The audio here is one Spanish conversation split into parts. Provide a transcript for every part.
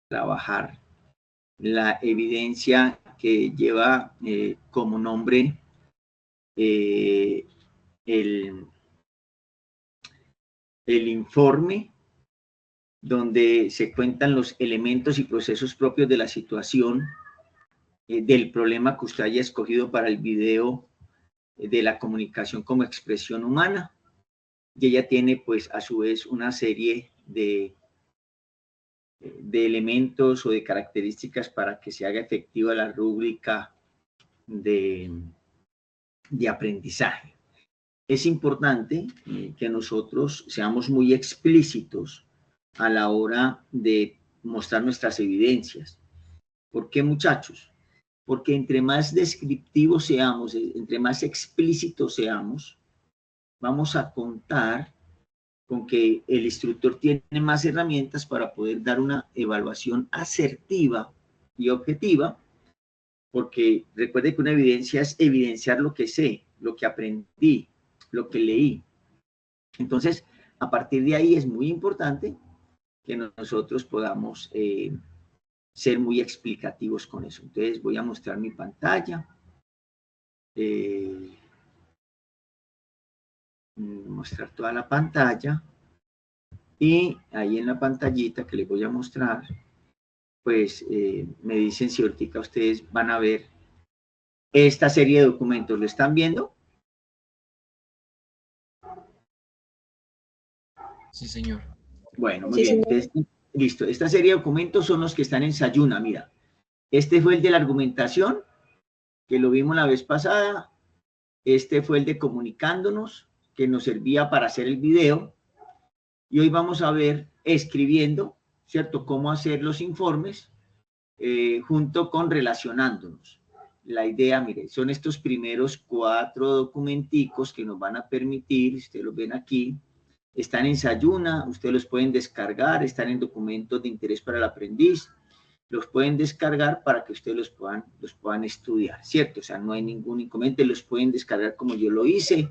trabajar la evidencia que lleva como nombre el informe, donde se cuentan los elementos y procesos propios de la situación, del problema que usted haya escogido para el video, de la comunicación como expresión humana. Y ella tiene, pues, a su vez, una serie de elementos o de características para que se haga efectiva la rúbrica de aprendizaje. Es importante que nosotros seamos muy explícitos a la hora de mostrar nuestras evidencias. ¿Por qué, muchachos? Porque entre más descriptivos seamos, entre más explícitos seamos, vamos a contar con que el instructor tiene más herramientas para poder dar una evaluación asertiva y objetiva, porque recuerde que una evidencia es evidenciar lo que sé, lo que aprendí, lo que leí. Entonces, a partir de ahí es muy importante que nosotros podamos ser muy explicativos con eso. Entonces, voy a mostrar mi pantalla. Mostrar toda la pantalla. Y ahí en la pantallita que les voy a mostrar, pues me dicen si ahorita ustedes van a ver esta serie de documentos. ¿Lo están viendo? Sí, señor. Bueno, muy bien. Entonces, listo. Esta serie de documentos son los que están en Sayuna. Mira, este fue el de la argumentación, que lo vimos la vez pasada. Este fue el de comunicándonos, que nos servía para hacer el video. Y hoy vamos a ver escribiendo, ¿cierto? Cómo hacer los informes junto con relacionándonos. La idea, mire, son estos primeros 4 documenticos que nos van a permitir, ustedes los ven aquí, están en Sayuna, ustedes los pueden descargar, están en documentos de interés para el aprendiz, los pueden descargar para que ustedes los puedan estudiar, ¿cierto? O sea, no hay ningún inconveniente, los pueden descargar como yo lo hice,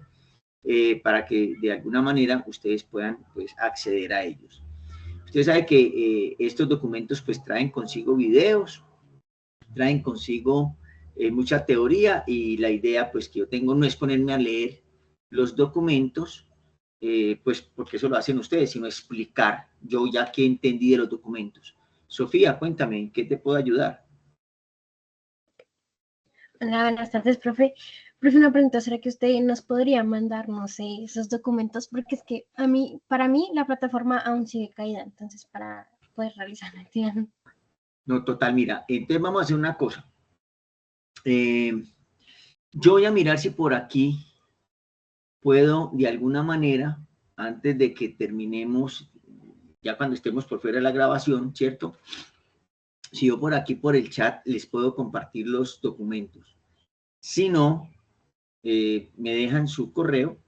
para que de alguna manera ustedes puedan, pues, acceder a ellos. Usted sabe que estos documentos, pues, traen consigo videos, traen consigo mucha teoría, y la idea, pues, que yo tengo no es ponerme a leer los documentos, pues, porque eso lo hacen ustedes, sino explicar yo ya que entendí de los documentos. Sofía, cuéntame, ¿en qué te puedo ayudar? Hola, buenas tardes, profe. Profe, una pregunta, ¿será que usted nos podría mandar, no sé, esos documentos? Porque es que para mí, la plataforma aún sigue caída, entonces para poder realizar la actividad. No, total, mira, entonces vamos a hacer una cosa. Yo voy a mirar si por aquí puedo, de alguna manera, antes de que terminemos, ya cuando estemos por fuera de la grabación, ¿cierto? Si yo por aquí, por el chat, les puedo compartir los documentos. Si no, me dejan su correo,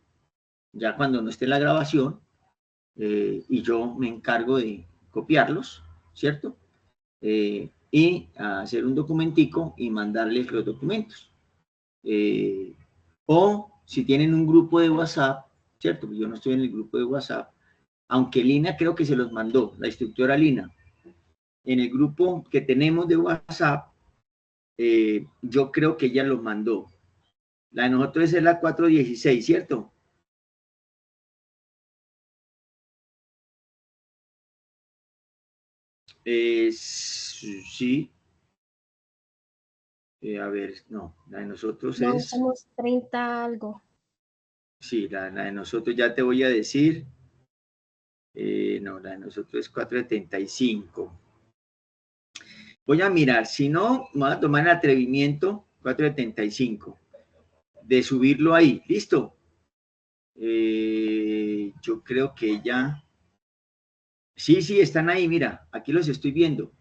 ya cuando no esté la grabación, y yo me encargo de copiarlos, ¿cierto? Y hacer un documentico y mandarles los documentos. O si tienen un grupo de WhatsApp, ¿cierto? Yo no estoy en el grupo de WhatsApp, aunque Lina creo que se los mandó, la instructora Lina. En el grupo que tenemos de WhatsApp, yo creo que ella los mandó. La de nosotros es la 416, ¿cierto? Sí. A ver, no, la de nosotros No, es... somos 30 algo. Sí, la de nosotros ya te voy a decir. No, la de nosotros es 475. Voy a mirar, si no, me voy a tomar el atrevimiento, 475, de subirlo ahí. ¿Listo? Yo creo que ya... Sí, están ahí, mira, aquí los estoy viendo.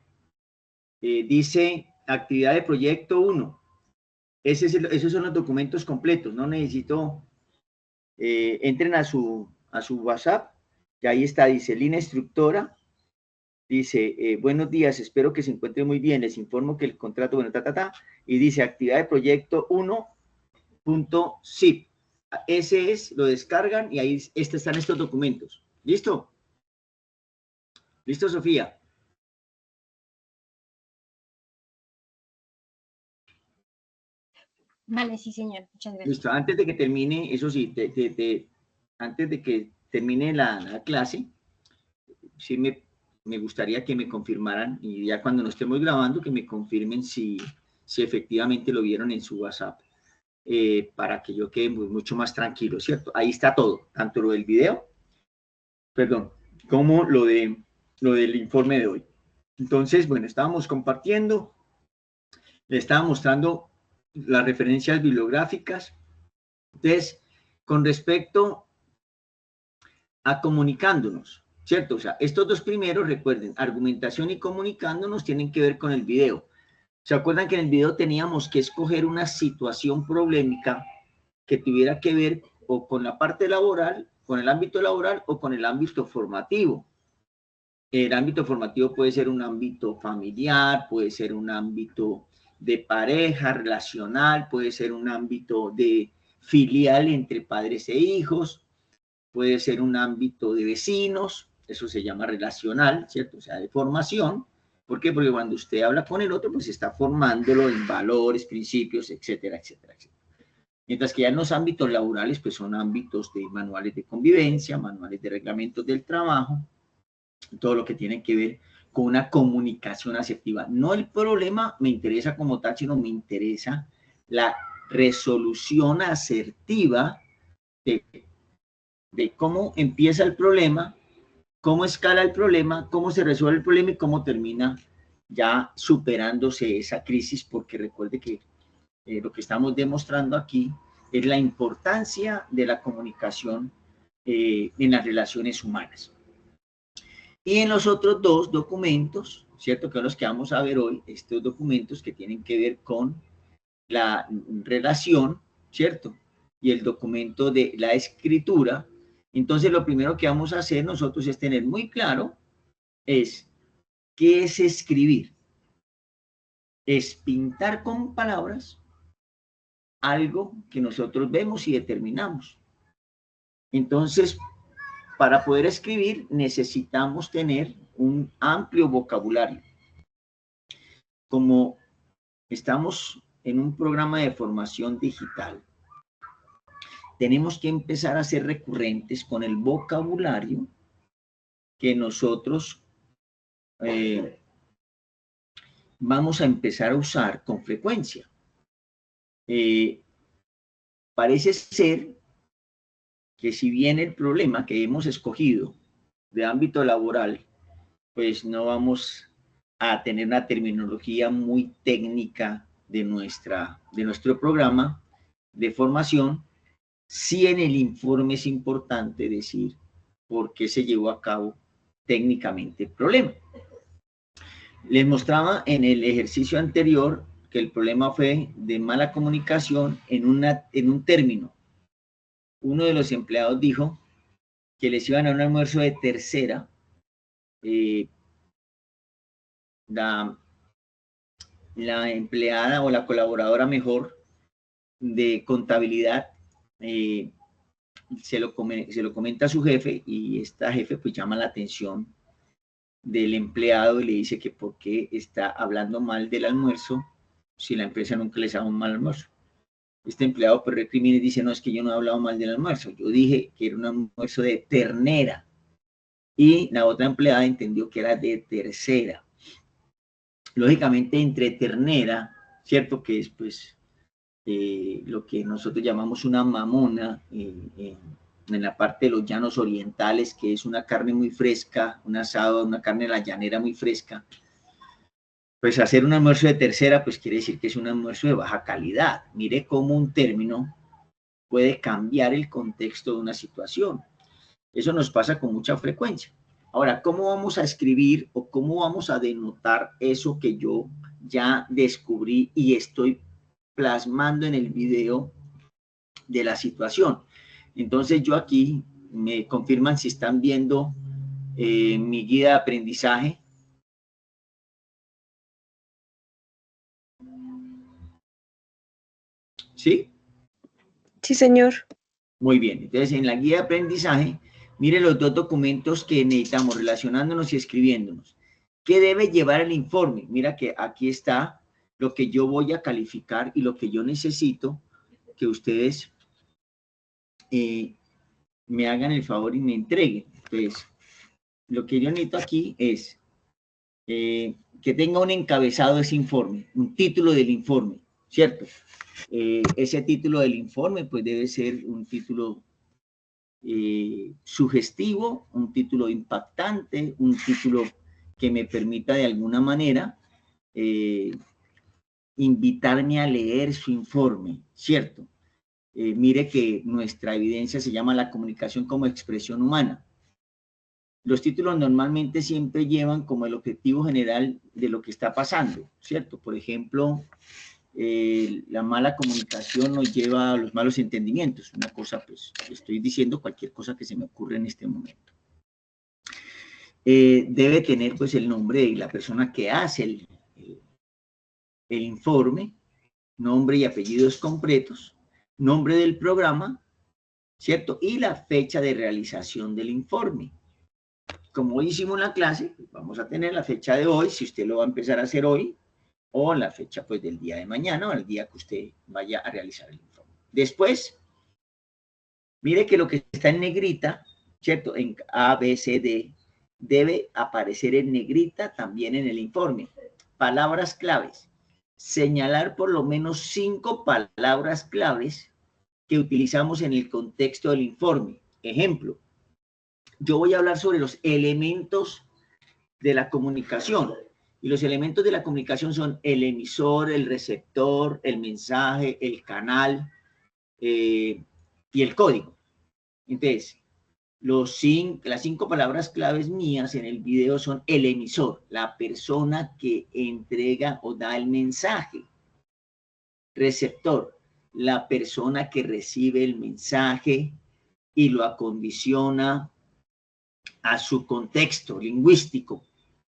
Dice actividad de proyecto 1. Esos son los documentos completos, no necesito... entren a su WhatsApp, que ahí está, dice Lina Instructora, dice, buenos días, espero que se encuentre muy bien, les informo que el contrato, bueno, y dice actividad de proyecto 1.zip. Ese es, lo descargan y ahí están estos documentos. ¿Listo? ¿Listo, Sofía? Vale, sí, señor. Muchas gracias. Listo, antes de que termine, eso sí, antes de que termine la clase, sí me gustaría que me confirmaran, y ya cuando nos estemos grabando, que me confirmen si efectivamente lo vieron en su WhatsApp, para que yo quede mucho más tranquilo, ¿cierto? Ahí está todo, tanto lo del video, perdón, como lo del informe de hoy. Entonces, bueno, estábamos compartiendo, le estaba mostrando las referencias bibliográficas. Entonces, con respecto a comunicándonos, ¿cierto? O sea, estos dos primeros, recuerden, argumentación y comunicándonos tienen que ver con el video. ¿Se acuerdan que en el video teníamos que escoger una situación problemática que tuviera que ver o con la parte laboral, con el ámbito laboral o con el ámbito formativo? El ámbito formativo puede ser un ámbito familiar, puede ser un ámbito de pareja, relacional, puede ser un ámbito de filial entre padres e hijos, puede ser un ámbito de vecinos, eso se llama relacional, ¿cierto? O sea, de formación. ¿Por qué? Porque cuando usted habla con el otro, pues está formándolo en valores, principios, etcétera, etcétera, etcétera. Mientras que ya en los ámbitos laborales, pues son ámbitos de manuales de convivencia, manuales de reglamentos del trabajo, todo lo que tiene que ver con una comunicación asertiva. No el problema me interesa como tal, sino me interesa la resolución asertiva de cómo empieza el problema, cómo escala el problema, cómo se resuelve el problema y cómo termina ya superándose esa crisis, porque recuerde que lo que estamos demostrando aquí es la importancia de la comunicación en las relaciones humanas. Y en los otros dos documentos, ¿cierto? Que son los que vamos a ver hoy, estos documentos que tienen que ver con la relación, ¿cierto? Y el documento de la escritura. Entonces, lo primero que vamos a hacer nosotros es tener muy claro es qué es escribir. Es pintar con palabras algo que nosotros vemos y determinamos. Entonces, para poder escribir necesitamos tener un amplio vocabulario. Como estamos en un programa de formación digital, tenemos que empezar a ser recurrentes con el vocabulario que nosotros vamos a empezar a usar con frecuencia. Parece ser que si bien el problema que hemos escogido de ámbito laboral, pues no vamos a tener una terminología muy técnica de nuestro programa de formación, sí en el informe es importante decir por qué se llevó a cabo técnicamente el problema. Les mostraba en el ejercicio anterior que el problema fue de mala comunicación en un término. Uno de los empleados dijo que les iban a un almuerzo de tercera. La empleada o la colaboradora mejor de contabilidad se lo comenta a su jefe y esta jefe pues llama la atención del empleado y le dice que por qué está hablando mal del almuerzo si la empresa nunca les da un mal almuerzo. Este empleado pues recrimina y dice, no, es que yo no he hablado mal del almuerzo, yo dije que era un almuerzo de ternera y la otra empleada entendió que era de tercera. Lógicamente entre ternera, ¿cierto? Que es pues lo que nosotros llamamos una mamona en la parte de los llanos orientales, que es una carne muy fresca, un asado, una carne de la llanera muy fresca. Pues hacer un almuerzo de tercera, pues quiere decir que es un almuerzo de baja calidad. Mire cómo un término puede cambiar el contexto de una situación. Eso nos pasa con mucha frecuencia. Ahora, ¿cómo vamos a escribir o cómo vamos a denotar eso que yo ya descubrí y estoy plasmando en el video de la situación? Entonces yo aquí me confirman si están viendo mi guía de aprendizaje. ¿Sí? Sí, señor. Muy bien. Entonces en la guía de aprendizaje, mire los dos documentos que necesitamos relacionándonos y escribiéndonos. ¿Qué debe llevar el informe? Mira que aquí está lo que yo voy a calificar y lo que yo necesito que ustedes me hagan el favor y me entreguen. Entonces, lo que yo necesito aquí es que tenga un encabezado de ese informe, un título del informe, ¿cierto? Ese título del informe pues debe ser un título sugestivo, un título impactante, un título que me permita de alguna manera invitarme a leer su informe, ¿cierto? Mire que nuestra evidencia se llama la comunicación como expresión humana. Los títulos normalmente siempre llevan como el objetivo general de lo que está pasando, ¿cierto? Por ejemplo, la mala comunicación nos lleva a los malos entendimientos. Una cosa, pues, estoy diciendo cualquier cosa que se me ocurre en este momento. Debe tener, pues, el nombre de la persona que hace el informe, nombre y apellidos completos, nombre del programa, ¿cierto? Y la fecha de realización del informe. Como hoy hicimos la clase, pues vamos a tener la fecha de hoy, si usted lo va a empezar a hacer hoy, o la fecha pues del día de mañana, o el día que usted vaya a realizar el informe. Después, mire que lo que está en negrita, ¿cierto? En A, B, C, D, debe aparecer en negrita también en el informe. Palabras claves. Señalar por lo menos 5 palabras claves que utilizamos en el contexto del informe. Ejemplo, yo voy a hablar sobre los elementos de la comunicación. Y los elementos de la comunicación son el emisor, el receptor, el mensaje, el canal y el código. Entonces, las 5 palabras claves mías en el video son el emisor, la persona que entrega o da el mensaje. Receptor, la persona que recibe el mensaje y lo acondiciona a su contexto lingüístico,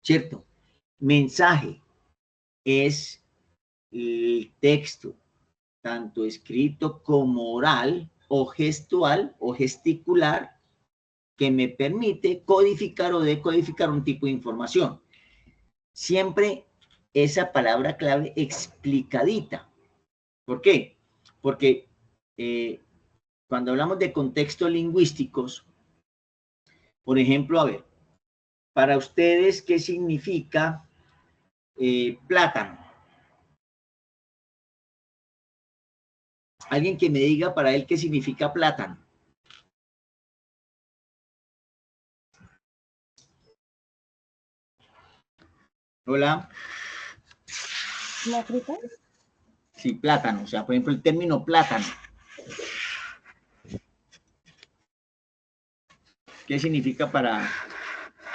¿cierto? Mensaje es el texto, tanto escrito como oral o gestual o gesticular, que me permite codificar o decodificar un tipo de información. Siempre esa palabra clave explicadita. ¿Por qué? Porque cuando hablamos de contextos lingüísticos, por ejemplo, a ver, para ustedes, ¿qué significa plátano? Alguien que me diga para él qué significa plátano. Hola. ¿La fruta? Sí, plátano. O sea, por ejemplo, el término plátano. ¿Qué significa para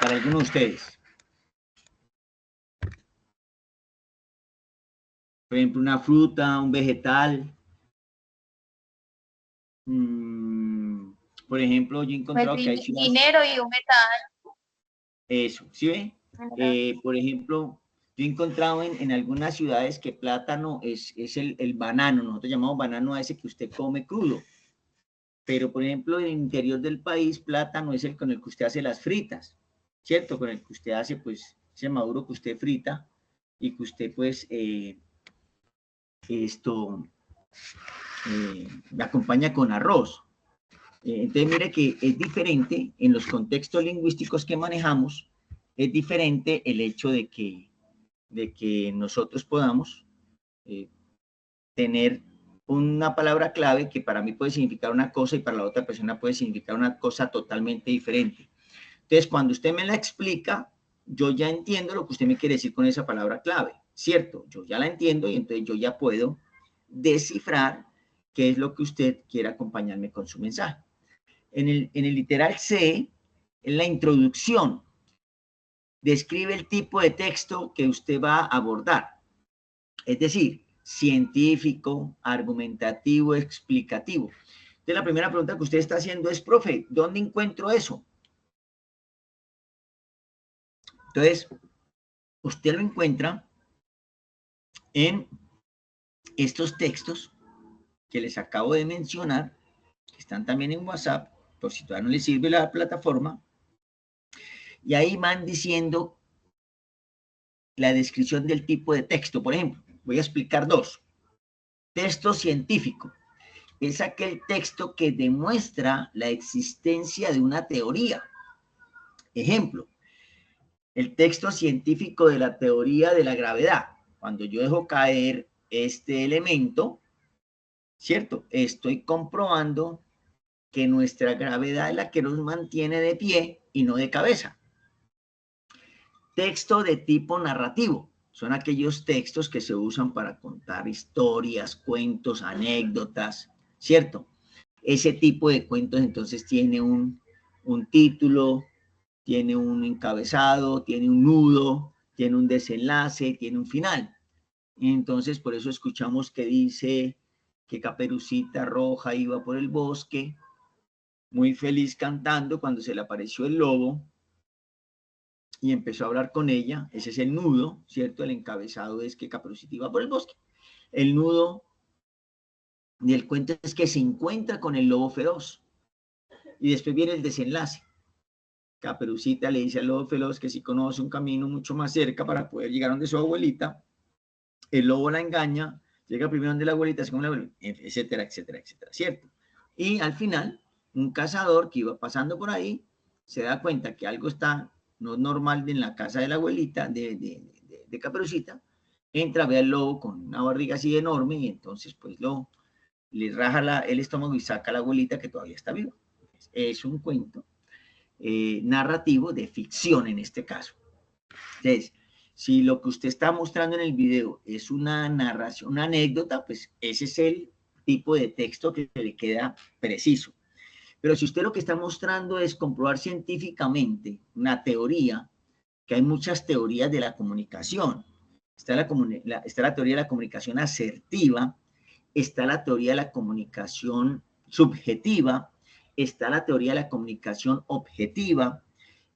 alguno de ustedes? Por ejemplo, una fruta, un vegetal. Por ejemplo, yo he encontrado que hay ciudades... Dinero y un metal. Eso, ¿sí ve? Por ejemplo, yo he encontrado en algunas ciudades que plátano es el banano. Nosotros llamamos banano a ese que usted come crudo. Pero, por ejemplo, en el interior del país, plátano es el con el que usted hace las fritas, ¿cierto? Con el que usted hace, pues, ese maduro que usted frita y que usted, pues, me acompaña con arroz. Entonces, mire que es diferente en los contextos lingüísticos que manejamos, es diferente el hecho de que nosotros podamos tener una palabra clave que para mí puede significar una cosa y para la otra persona puede significar una cosa totalmente diferente. Entonces, cuando usted me la explica, yo ya entiendo lo que usted me quiere decir con esa palabra clave, ¿cierto? Yo ya la entiendo y entonces yo ya puedo descifrar qué es lo que usted quiere acompañarme con su mensaje. En el literal C, en la introducción, describe el tipo de texto que usted va a abordar. Es decir, científico, argumentativo, explicativo. Entonces, la primera pregunta que usted está haciendo es, profe, ¿dónde encuentro eso? Entonces, usted lo encuentra en estos textos que les acabo de mencionar, que están también en WhatsApp, por si todavía no les sirve la plataforma, y ahí van diciendo la descripción del tipo de texto. Por ejemplo, Voy a explicar dos. Texto científico es aquel texto que demuestra la existencia de una teoría. Ejemplo, el texto científico de la teoría de la gravedad. Cuando yo dejo caer este elemento, ¿cierto? Estoy comprobando que nuestra gravedad es la que nos mantiene de pie y no de cabeza. Texto de tipo narrativo. Son aquellos textos que se usan para contar historias, cuentos, anécdotas, ¿cierto? Ese tipo de cuentos entonces tiene un título, tiene un encabezado, tiene un nudo, tiene un desenlace, tiene un final. Entonces, por eso escuchamos que dice que Caperucita Roja iba por el bosque, muy feliz cantando cuando se le apareció el lobo y empezó a hablar con ella. Ese es el nudo, ¿cierto? El encabezado es que Caperucita iba por el bosque. El nudo del cuento es que se encuentra con el lobo feroz. Y después viene el desenlace. Caperucita le dice al lobo feroz que si conoce un camino mucho más cerca para poder llegar donde su abuelita. El lobo la engaña, llega primero donde la abuelita, según la abuelita, etcétera, etcétera, etcétera, ¿cierto? Y al final, un cazador que iba pasando por ahí se da cuenta que algo está no normal en la casa de la abuelita, de Caperucita, entra, ve al lobo con una barriga así enorme y entonces pues le raja el estómago y saca a la abuelita que todavía está viva. Es un cuento narrativo de ficción en este caso. Entonces, si lo que usted está mostrando en el video es una narración, una anécdota, pues ese es el tipo de texto que le queda preciso. Pero si usted lo que está mostrando es comprobar científicamente una teoría, que hay muchas teorías de la comunicación. Está la teoría de la comunicación asertiva, está la teoría de la comunicación subjetiva, está la teoría de la comunicación objetiva,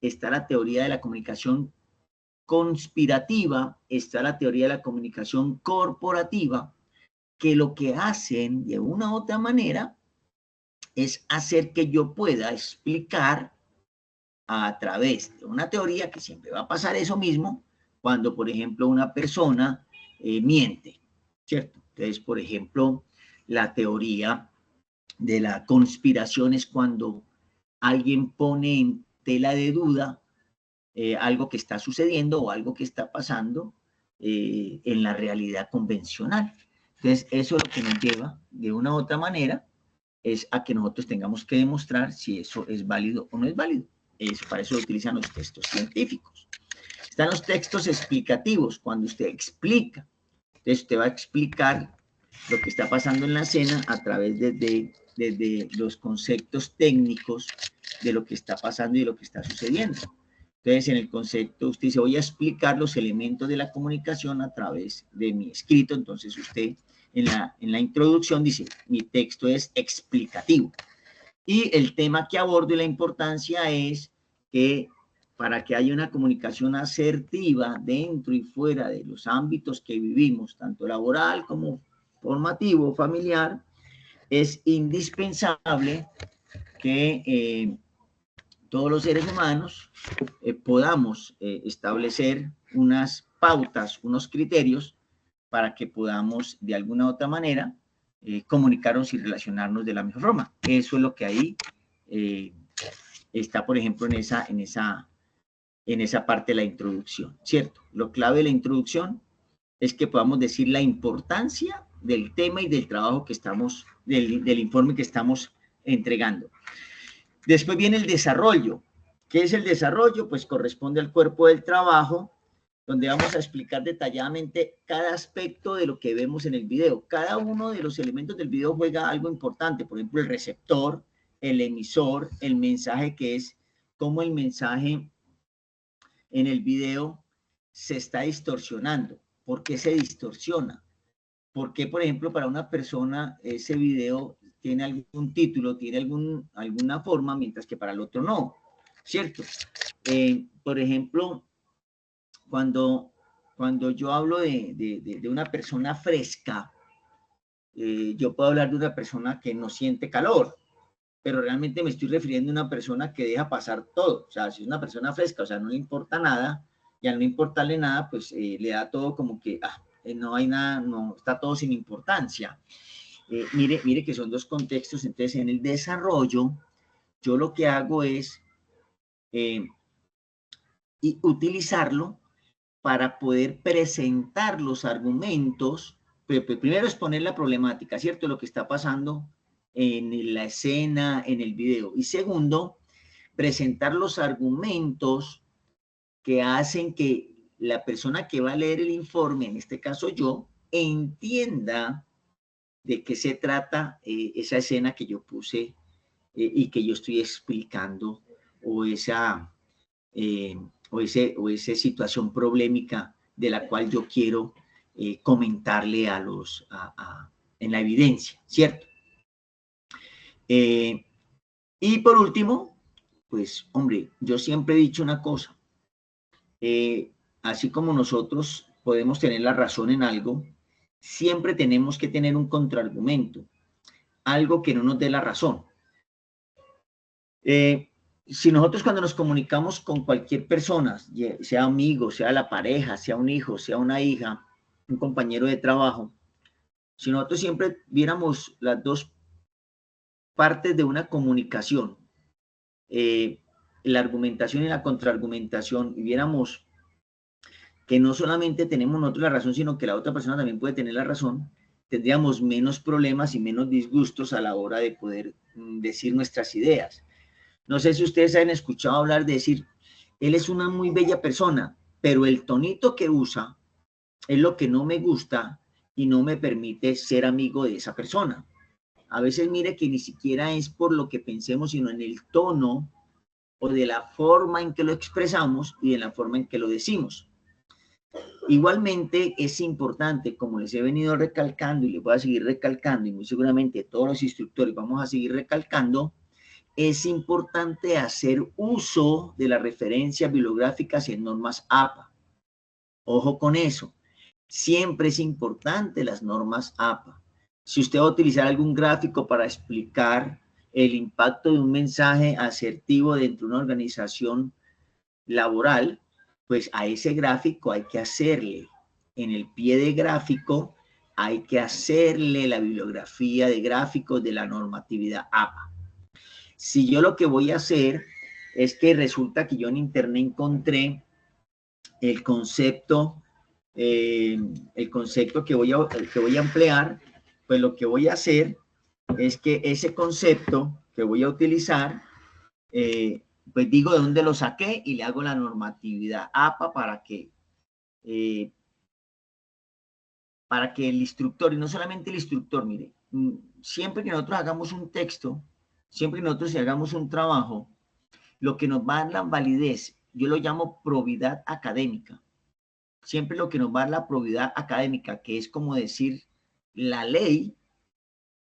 está la teoría de la comunicación conspirativa, está la teoría de la comunicación corporativa, que lo que hacen de una u otra manera es hacer que yo pueda explicar a través de una teoría, que siempre va a pasar eso mismo, cuando, por ejemplo, una persona miente, ¿cierto? Entonces, por ejemplo, la teoría de la conspiración es cuando alguien pone en tela de duda algo que está sucediendo o algo que está pasando en la realidad convencional. Entonces, eso es lo que nos lleva, de una u otra manera, es a que nosotros tengamos que demostrar si eso es válido o no es válido. Para eso lo utilizan los textos científicos. Están los textos explicativos, cuando usted explica. Entonces, usted va a explicar lo que está pasando en la escena a través de los conceptos técnicos de lo que está pasando y de lo que está sucediendo. Entonces, en el concepto, usted dice, voy a explicar los elementos de la comunicación a través de mi escrito. Entonces, usted en la introducción dice, mi texto es explicativo. Y el tema que abordo y la importancia es que para que haya una comunicación asertiva dentro y fuera de los ámbitos que vivimos, tanto laboral como formativo, familiar, es indispensable que todos los seres humanos podamos establecer unas pautas, unos criterios para que podamos de alguna u otra manera comunicarnos y relacionarnos de la mejor forma. Eso es lo que ahí está, por ejemplo, en esa parte de la introducción, ¿cierto? Lo clave de la introducción es que podamos decir la importancia del tema y del trabajo que estamos, del informe que estamos entregando. Después viene el desarrollo. ¿Qué es el desarrollo? Pues corresponde al cuerpo del trabajo, donde vamos a explicar detalladamente cada aspecto de lo que vemos en el video. Cada uno de los elementos del video juega algo importante, por ejemplo, el receptor, el emisor, el mensaje, que es cómo el mensaje en el video se está distorsionando. ¿Por qué se distorsiona? ¿Por qué, por ejemplo, para una persona ese video tiene algún título, tiene alguna forma, mientras que para el otro no? ¿Cierto? Por ejemplo, cuando yo hablo de una persona fresca, yo puedo hablar de una persona que no siente calor, pero realmente me estoy refiriendo a una persona que deja pasar todo. O sea, si es una persona fresca, o sea, no le importa nada, y al no importarle nada, pues le da todo como que, no hay nada, no, está todo sin importancia. Mire que son dos contextos. Entonces, en el desarrollo, yo lo que hago es utilizarlo para poder presentar los argumentos. Primero exponer la problemática, ¿cierto? Lo que está pasando en la escena, en el video. Y segundo, presentar los argumentos que hacen que la persona que va a leer el informe, en este caso yo, entienda de qué se trata esa escena que yo puse y que yo estoy explicando, o esa situación problemática de la cual yo quiero comentarle en la evidencia, ¿cierto? Y por último, pues, hombre, yo siempre he dicho una cosa, así como nosotros podemos tener la razón en algo, siempre tenemos que tener un contraargumento, algo que no nos dé la razón. Si nosotros cuando nos comunicamos con cualquier persona, sea amigo, sea la pareja, sea un hijo, sea una hija, un compañero de trabajo, si nosotros siempre viéramos las dos partes de una comunicación, la argumentación y la contraargumentación, y viéramos que no solamente tenemos nosotros la razón, sino que la otra persona también puede tener la razón, tendríamos menos problemas y menos disgustos a la hora de poder decir nuestras ideas. No sé si ustedes han escuchado hablar de decir, él es una muy bella persona, pero el tonito que usa es lo que no me gusta y no me permite ser amigo de esa persona. A veces mire que ni siquiera es por lo que pensemos, sino en el tono o de la forma en que lo expresamos y de la forma en que lo decimos. Igualmente es importante, como les he venido recalcando y les voy a seguir recalcando, y muy seguramente todos los instructores vamos a seguir recalcando, es importante hacer uso de las referencias bibliográficas en normas APA. Ojo con eso. Siempre es importante las normas APA. Si usted va a utilizar algún gráfico para explicar el impacto de un mensaje asertivo dentro de una organización laboral, pues a ese gráfico hay que hacerle, en el pie de gráfico, hay que hacerle la bibliografía de gráficos de la normatividad APA. Si yo lo que voy a hacer es que resulta que yo en internet encontré el concepto que voy a emplear, pues lo que voy a hacer es que ese concepto que voy a utilizar, pues digo de dónde lo saqué y le hago la normatividad APA para que el instructor, y no solamente el instructor, mire, siempre que nosotros hagamos un texto, siempre que nosotros hagamos un trabajo, lo que nos va a dar la validez, yo lo llamo probidad académica. Siempre lo que nos va a dar la probidad académica, que es como decir la ley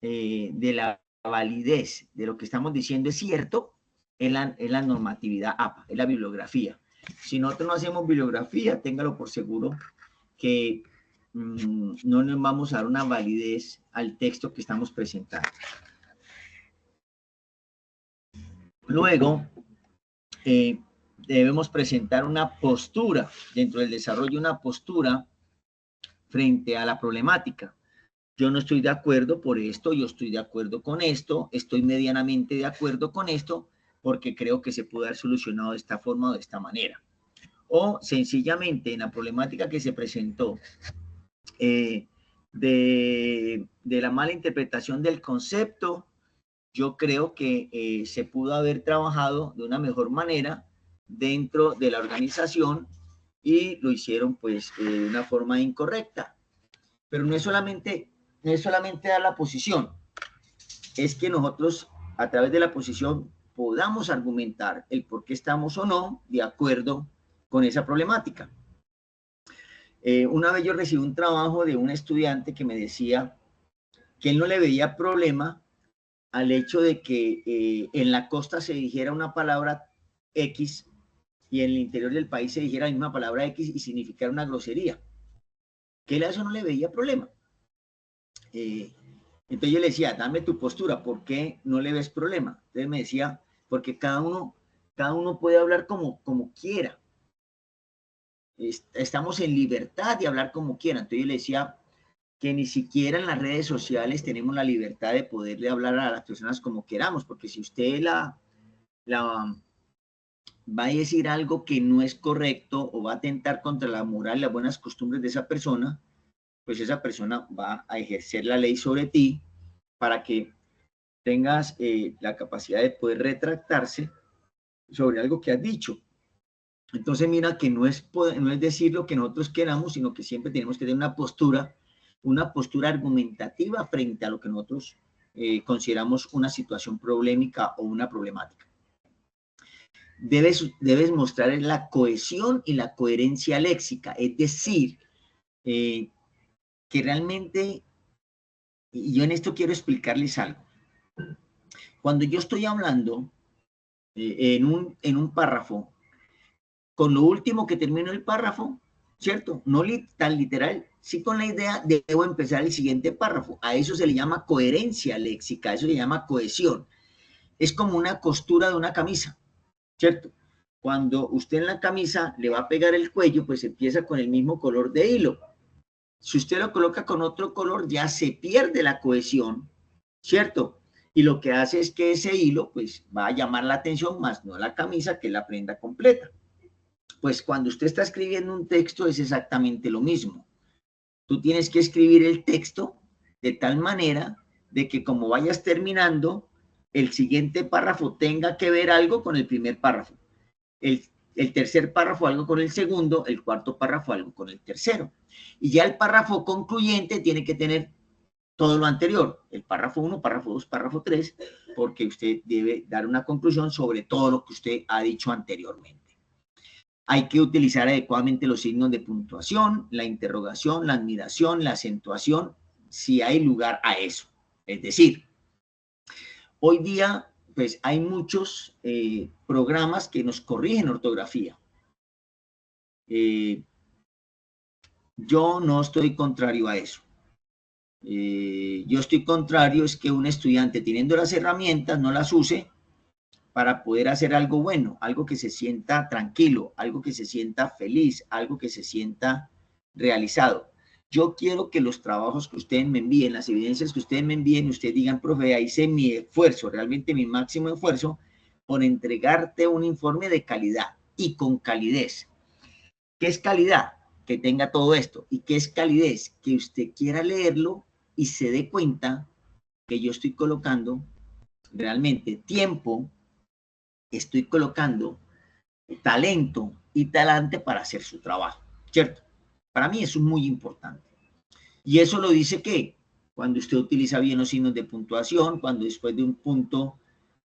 de la validez de lo que estamos diciendo es cierto, es la normatividad APA, es la bibliografía. Si nosotros no hacemos bibliografía, téngalo por seguro que no nos vamos a dar una validez al texto que estamos presentando. Luego, debemos presentar una postura, dentro del desarrollo, una postura frente a la problemática. Yo no estoy de acuerdo por esto, yo estoy de acuerdo con esto, estoy medianamente de acuerdo con esto, porque creo que se puede haber solucionado de esta forma o de esta manera. O sencillamente en la problemática que se presentó de la mala interpretación del concepto, yo creo que se pudo haber trabajado de una mejor manera dentro de la organización y lo hicieron pues de una forma incorrecta. Pero no es solamente dar la posición, es que nosotros a través de la posición podamos argumentar el por qué estamos o no de acuerdo con esa problemática. Una vez yo recibí un trabajo de un estudiante que me decía que él no le veía problema al hecho de que en la costa se dijera una palabra X y en el interior del país se dijera la misma palabra X y significara una grosería. Que él a eso no le veía problema. Entonces yo le decía, dame tu postura, ¿por qué no le ves problema? Entonces me decía, porque cada uno puede hablar como quiera. estamos en libertad de hablar como quieran. Entonces yo le decía que ni siquiera en las redes sociales tenemos la libertad de poderle hablar a las personas como queramos, porque si usted la va a decir algo que no es correcto o va a atentar contra la moral y las buenas costumbres de esa persona, pues esa persona va a ejercer la ley sobre ti para que tengas la capacidad de poder retractarse sobre algo que has dicho. Entonces mira que no es decir lo que nosotros queramos, sino que siempre tenemos que tener una postura argumentativa frente a lo que nosotros consideramos una situación problemática o una problemática. Debes mostrar la cohesión y la coherencia léxica, es decir, que realmente, y yo en esto quiero explicarles algo. Cuando yo estoy hablando en un párrafo, con lo último que termino el párrafo, ¿cierto? No tan literal, sí con la idea de debo empezar el siguiente párrafo. A eso se le llama coherencia léxica, a eso se llama cohesión. Es como una costura de una camisa, ¿cierto? Cuando usted en la camisa le va a pegar el cuello, pues empieza con el mismo color de hilo. Si usted lo coloca con otro color, ya se pierde la cohesión, ¿cierto? Y lo que hace es que ese hilo, pues, va a llamar la atención, más no la camisa, que es la prenda completa. Pues cuando usted está escribiendo un texto es exactamente lo mismo. Tú tienes que escribir el texto de tal manera de que como vayas terminando, el siguiente párrafo tenga que ver algo con el primer párrafo. El tercer párrafo algo con el segundo, el cuarto párrafo algo con el tercero. Y ya el párrafo concluyente tiene que tener todo lo anterior, el párrafo 1, párrafo 2, párrafo 3, porque usted debe dar una conclusión sobre todo lo que usted ha dicho anteriormente. Hay que utilizar adecuadamente los signos de puntuación, la interrogación, la admiración, la acentuación, si hay lugar a eso. Es decir, hoy día pues hay muchos programas que nos corrigen ortografía. Yo no estoy contrario a eso. Yo estoy contrario es que un estudiante teniendo las herramientas no las use para poder hacer algo bueno, algo que se sienta tranquilo, algo que se sienta feliz, algo que se sienta realizado. Yo quiero que los trabajos que ustedes me envíen, las evidencias que ustedes me envíen, ustedes digan, profe, hice mi esfuerzo, realmente mi máximo esfuerzo por entregarte un informe de calidad y con calidez. ¿Qué es calidad? Que tenga todo esto. ¿Y qué es calidez? Que usted quiera leerlo y se dé cuenta que yo estoy colocando realmente tiempo, estoy colocando talento y talante para hacer su trabajo, ¿cierto? Para mí eso es muy importante. Y eso lo dice que cuando usted utiliza bien los signos de puntuación, cuando después de un punto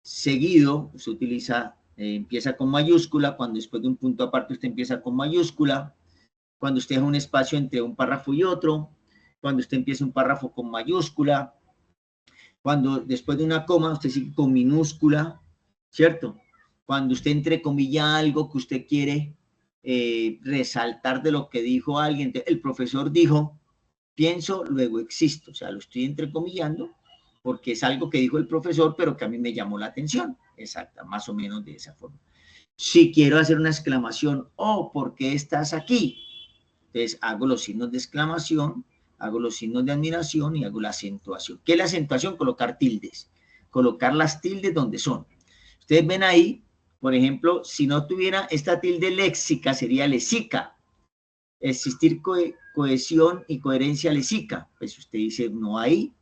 seguido, usted utiliza, empieza con mayúscula, cuando después de un punto aparte usted empieza con mayúscula, cuando usted deja un espacio entre un párrafo y otro, cuando usted empieza un párrafo con mayúscula, cuando después de una coma usted sigue con minúscula, ¿cierto? Cuando usted entrecomilla algo que usted quiere resaltar de lo que dijo alguien. El profesor dijo, pienso, luego existo. O sea, lo estoy entrecomillando porque es algo que dijo el profesor, pero que a mí me llamó la atención. Exacta, más o menos de esa forma. Si quiero hacer una exclamación, oh, ¿por qué estás aquí? Entonces hago los signos de exclamación, hago los signos de admiración y hago la acentuación. ¿Qué es la acentuación? Colocar tildes. Colocar las tildes donde son. Ustedes ven ahí, por ejemplo, si no tuviera esta tilde léxica, sería lesica. Existir cohesión y coherencia léxica. Pues usted dice, no hay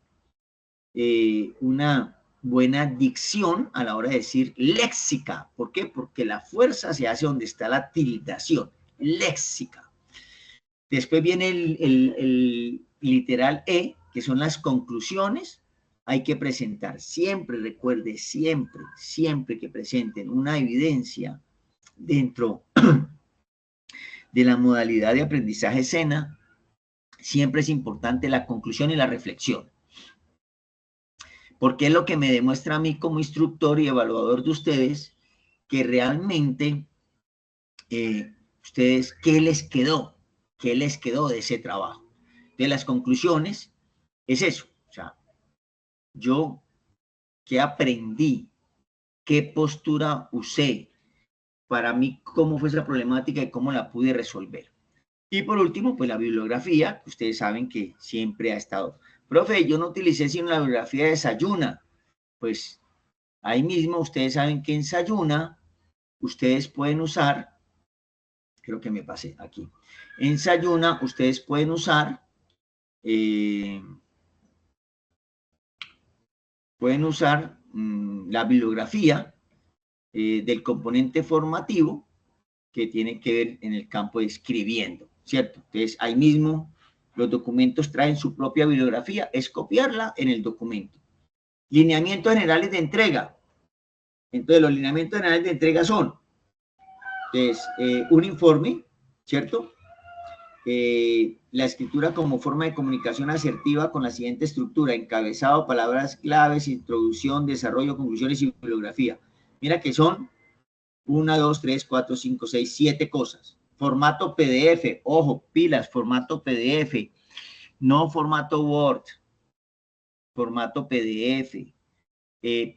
una buena dicción a la hora de decir léxica. ¿Por qué? Porque la fuerza se hace donde está la tildación. Léxica. Después viene el literal E, que son las conclusiones. Hay que presentar siempre, recuerde, siempre que presenten una evidencia dentro de la modalidad de aprendizaje escena, siempre es importante la conclusión y la reflexión. Porque es lo que me demuestra a mí como instructor y evaluador de ustedes, que realmente ustedes, ¿qué les quedó? ¿Qué les quedó de ese trabajo? De las conclusiones, es eso. O sea, yo, ¿qué aprendí? ¿Qué postura usé? Para mí, ¿cómo fue esa problemática y cómo la pude resolver? Y por último, pues la bibliografía, que ustedes saben que siempre ha estado. Profe, yo no utilicé sino la bibliografía de Sayuna. Pues ahí mismo ustedes saben que en Sayuna ustedes pueden usar, creo que me pasé aquí, en Sayuna ustedes pueden usar, la bibliografía del componente formativo que tiene que ver en el campo de escribiendo, ¿cierto? Entonces, ahí mismo los documentos traen su propia bibliografía, es copiarla en el documento. Lineamientos generales de entrega. Entonces, los lineamientos generales de entrega son, entonces, un informe, ¿cierto? La escritura como forma de comunicación asertiva con la siguiente estructura: encabezado, palabras claves, introducción, desarrollo, conclusiones y bibliografía. Mira que son 1, 2, 3, 4, 5, 6, 7 cosas. Formato PDF, ojo, pilas, formato PDF, no formato Word, formato PDF.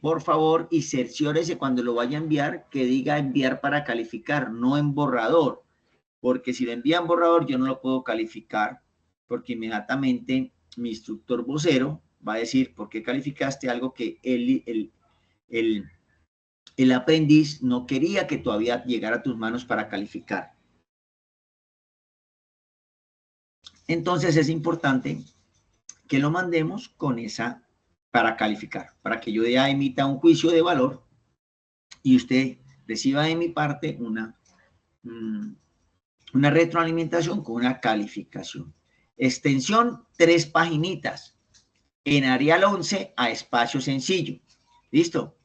Por favor, y cerciórese cuando lo vaya a enviar que diga enviar para calificar, no en borrador, porque si lo envía en borrador yo no lo puedo calificar, porque inmediatamente mi instructor vocero va a decir ¿por qué calificaste algo que el aprendiz no quería que todavía llegara a tus manos para calificar? Entonces es importante que lo mandemos con esa para calificar, para que yo ya emita un juicio de valor y usted reciba de mi parte una retroalimentación con una calificación. Extensión 3 paginitas. En Arial 11 a espacio sencillo. ¿Listo?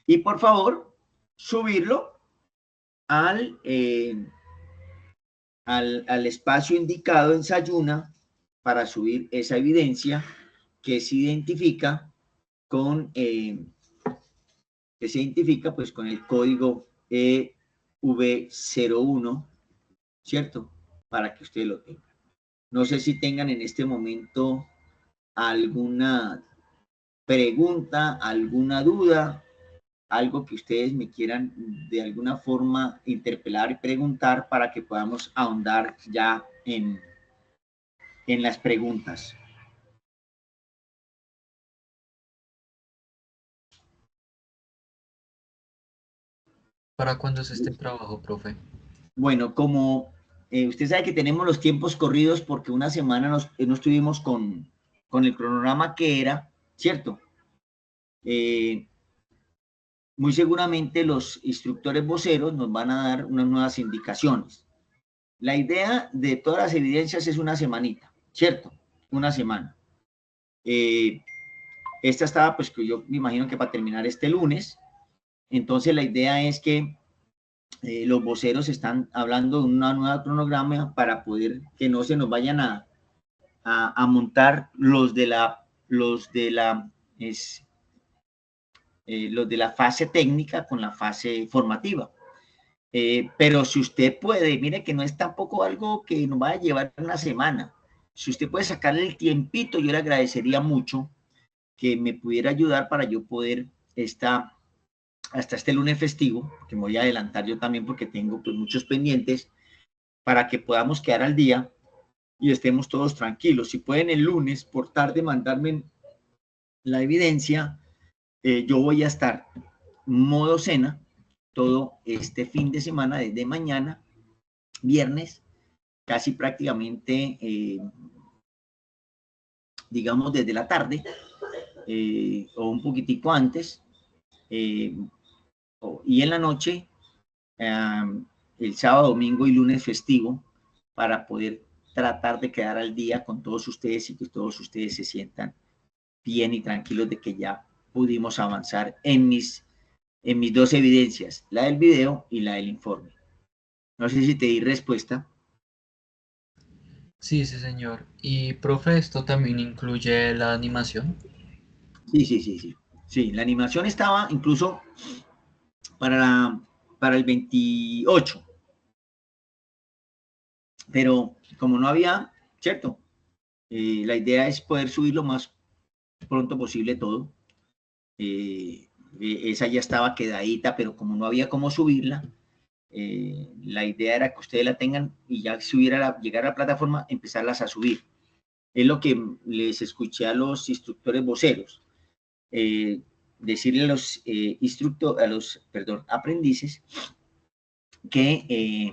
Y por favor, subirlo al espacio indicado en Sayuna para subir esa evidencia que se identifica con pues con el código EV01, ¿cierto? Para que usted lo tenga. No sé si tengan en este momento alguna pregunta, alguna duda, algo que ustedes me quieran de alguna forma interpelar y preguntar para que podamos ahondar ya en las preguntas. ¿Para cuándo es este trabajo, profe? Bueno, como usted sabe que tenemos los tiempos corridos porque una semana no estuvimos con el cronograma que era, ¿cierto? Muy seguramente los instructores voceros nos van a dar unas nuevas indicaciones. La idea de todas las evidencias es una semanita, ¿cierto? Una semana. Esta estaba, pues, que yo me imagino que para terminar este lunes. Entonces, la idea es que los voceros están hablando de una nueva cronograma para poder que no se nos vayan a montar los de la fase técnica con la fase formativa. Pero si usted puede, mire que no es tampoco algo que nos va a llevar una semana. Si usted puede sacarle el tiempito, yo le agradecería mucho que me pudiera ayudar para yo poder hasta este lunes festivo, que me voy a adelantar yo también porque tengo pues muchos pendientes, para que podamos quedar al día y estemos todos tranquilos. Si pueden el lunes por tarde mandarme la evidencia, yo voy a estar modo cena todo este fin de semana, desde mañana, viernes, casi prácticamente, digamos, desde la tarde o un poquitico antes, y en la noche, el sábado, domingo y lunes festivo, para poder tratar de quedar al día con todos ustedes y que todos ustedes se sientan bien y tranquilos de que ya pudimos avanzar en mis dos evidencias, la del video y la del informe. No sé si te di respuesta. Sí, sí, señor. Y, profe, ¿esto también incluye la animación? Sí. Sí, la animación estaba incluso para el 28. Pero como no había, ¿cierto? La idea es poder subir lo más pronto posible todo. Esa ya estaba quedadita, pero como no había cómo subirla, La idea era que ustedes la tengan y ya llegar a la plataforma, empezarlas a subir. Es lo que les escuché a los instructores voceros. Decirle a los aprendices que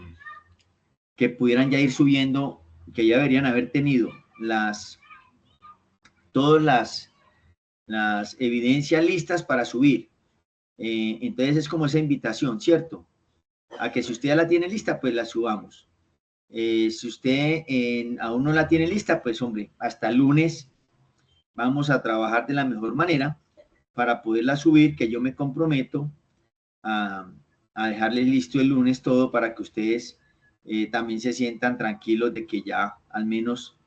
pudieran ya ir subiendo, que ya deberían haber tenido todas las evidencias listas para subir. Entonces es como esa invitación, ¿cierto? A que si usted ya la tiene lista, pues la subamos. Si usted aún no la tiene lista, pues hombre, hasta el lunes vamos a trabajar de la mejor manera para poderla subir, que yo me comprometo a dejarles listo el lunes todo para que ustedes también se sientan tranquilos de que ya al menos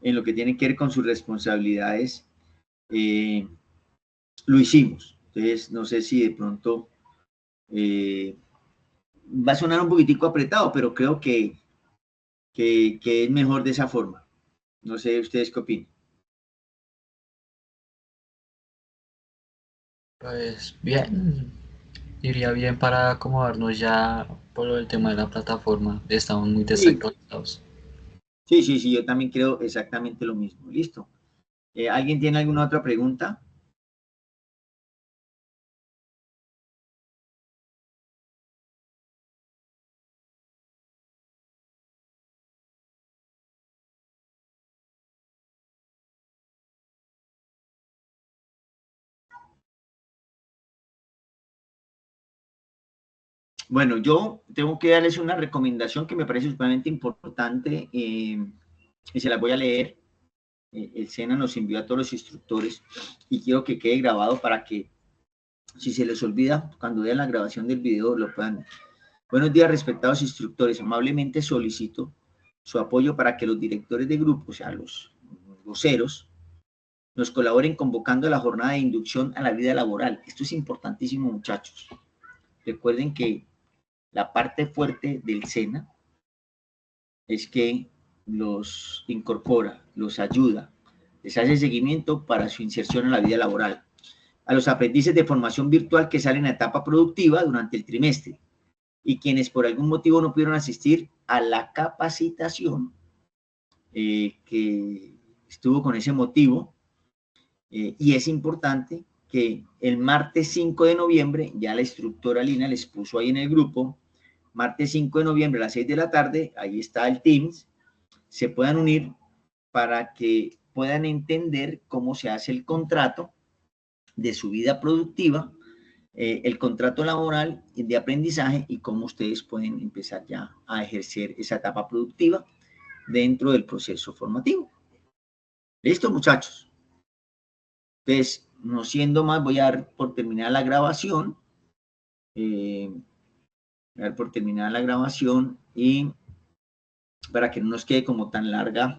en lo que tiene que ver con sus responsabilidades lo hicimos. Entonces no sé si de pronto va a sonar un poquitico apretado, pero creo que es mejor de esa forma. No sé ustedes qué opinan. Pues bien, iría bien para acomodarnos ya por el tema de la plataforma. Estamos muy desactualizados. Sí, yo también creo exactamente lo mismo. Listo. ¿Alguien tiene alguna otra pregunta? Bueno, yo tengo que darles una recomendación que me parece sumamente importante y se las voy a leer. El SENA nos envió a todos los instructores y quiero que quede grabado para que si se les olvida, cuando vean la grabación del video lo puedan. Buenos días, respetados instructores. Amablemente solicito su apoyo para que los directores de grupo, o sea, los voceros, nos colaboren convocando la jornada de inducción a la vida laboral. Esto es importantísimo, muchachos. Recuerden que la parte fuerte del SENA es que los incorpora, los ayuda, les hace seguimiento para su inserción en la vida laboral. A los aprendices de formación virtual que salen a etapa productiva durante el trimestre y quienes por algún motivo no pudieron asistir a la capacitación que estuvo con ese motivo. Y es importante que el martes 5 de noviembre, ya la instructora Lina les puso ahí en el grupo, martes 5 de noviembre a las 6 de la tarde, ahí está el Teams, se puedan unir para que puedan entender cómo se hace el contrato de su vida productiva, el contrato laboral de aprendizaje y cómo ustedes pueden empezar ya a ejercer esa etapa productiva dentro del proceso formativo. ¿Listo, muchachos? Entonces, no siendo más, voy a dar por terminar la grabación. Voy a dar por terminar la grabación y para que no nos quede como tan larga